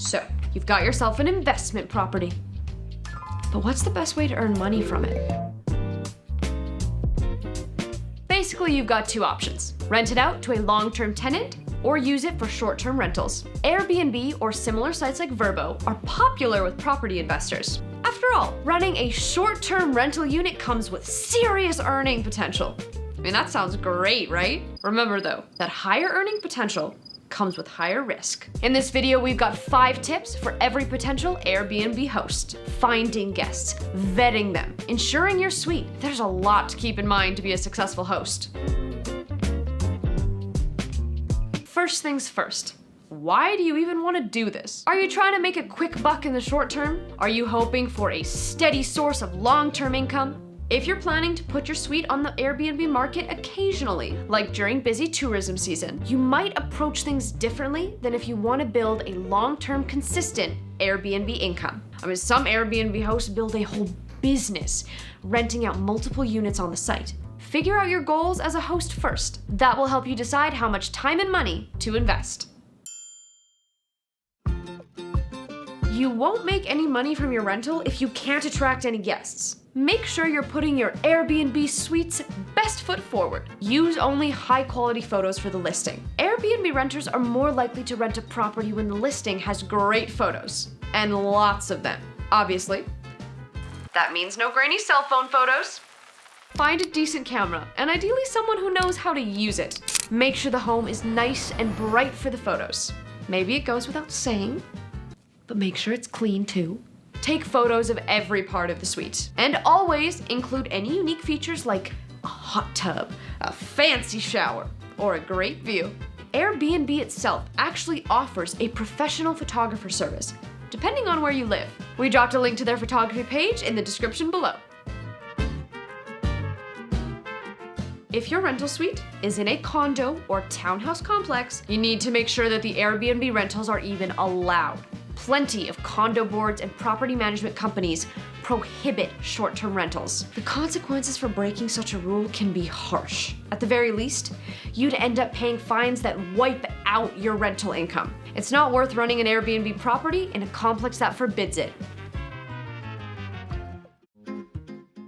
So, you've got yourself an investment property. But what's the best way to earn money from it? Basically, you've got two options. Rent it out to a long-term tenant or use it for short-term rentals. Airbnb or similar sites like Vrbo are popular with property investors. After all, running a short-term rental unit comes with serious earning potential. I mean, that sounds great, right? Remember though, that higher earning potential comes with higher risk. In this video, we've got 5 tips for every potential Airbnb host. Finding guests, vetting them, ensuring you're sweet. There's a lot to keep in mind to be a successful host. First things first. Why do you even want to do this? Are you trying to make a quick buck in the short term? Are you hoping for a steady source of long-term income? If you're planning to put your suite on the Airbnb market occasionally, like during busy tourism season, you might approach things differently than if you want to build a long-term, consistent Airbnb income. I mean, some Airbnb hosts build a whole business, renting out multiple units on the site. Figure out your goals as a host first. That will help you decide how much time and money to invest. You won't make any money from your rental if you can't attract any guests. Make sure you're putting your Airbnb suite's best foot forward. Use only high-quality photos for the listing. Airbnb renters are more likely to rent a property when the listing has great photos, and lots of them, obviously. That means no grainy cell phone photos. Find a decent camera, and ideally someone who knows how to use it. Make sure the home is nice and bright for the photos. Maybe it goes without saying, but make sure it's clean too. Take photos of every part of the suite. And always include any unique features like a hot tub, a fancy shower, or a great view. Airbnb itself actually offers a professional photographer service, depending on where you live. We dropped a link to their photography page in the description below. If your rental suite is in a condo or townhouse complex, you need to make sure that the Airbnb rentals are even allowed. Plenty of condo boards and property management companies prohibit short-term rentals. The consequences for breaking such a rule can be harsh. At the very least, you'd end up paying fines that wipe out your rental income. It's not worth running an Airbnb property in a complex that forbids it.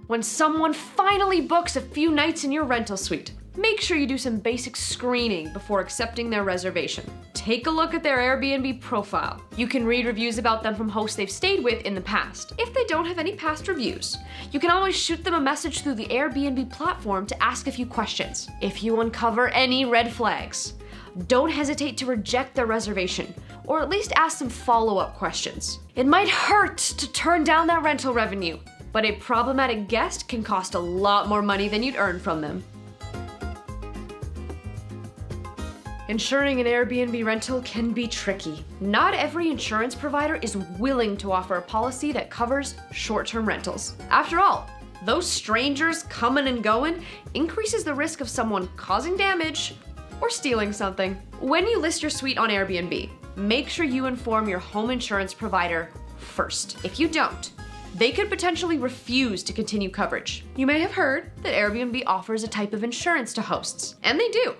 When someone finally books a few nights in your rental suite, make sure you do some basic screening before accepting their reservation. Take a look at their Airbnb profile. You can read reviews about them from hosts they've stayed with in the past. If they don't have any past reviews, you can always shoot them a message through the Airbnb platform to ask a few questions. If you uncover any red flags, don't hesitate to reject their reservation, or at least ask some follow-up questions. It might hurt to turn down that rental revenue, but a problematic guest can cost a lot more money than you'd earn from them. Insuring an Airbnb rental can be tricky. Not every insurance provider is willing to offer a policy that covers short-term rentals. After all, those strangers coming and going increases the risk of someone causing damage or stealing something. When you list your suite on Airbnb, make sure you inform your home insurance provider first. If you don't, they could potentially refuse to continue coverage. You may have heard that Airbnb offers a type of insurance to hosts, and they do.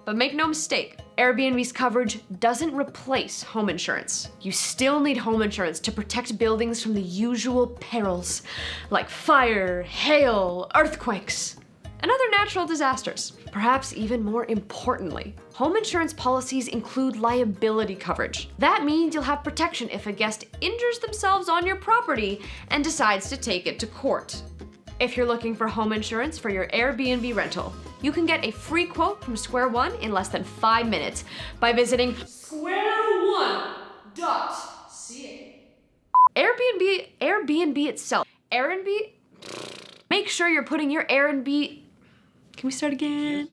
But make no mistake, Airbnb's coverage doesn't replace home insurance. You still need home insurance to protect buildings from the usual perils, like fire, hail, earthquakes, and other natural disasters. Perhaps even more importantly, home insurance policies include liability coverage. That means you'll have protection if a guest injures themselves on your property and decides to take it to court. If you're looking for home insurance for your Airbnb rental, you can get a free quote from Square One in less than 5 minutes by visiting squareone.ca. Airbnb itself. Airbnb? Make sure you're putting your Airbnb... Can we start again?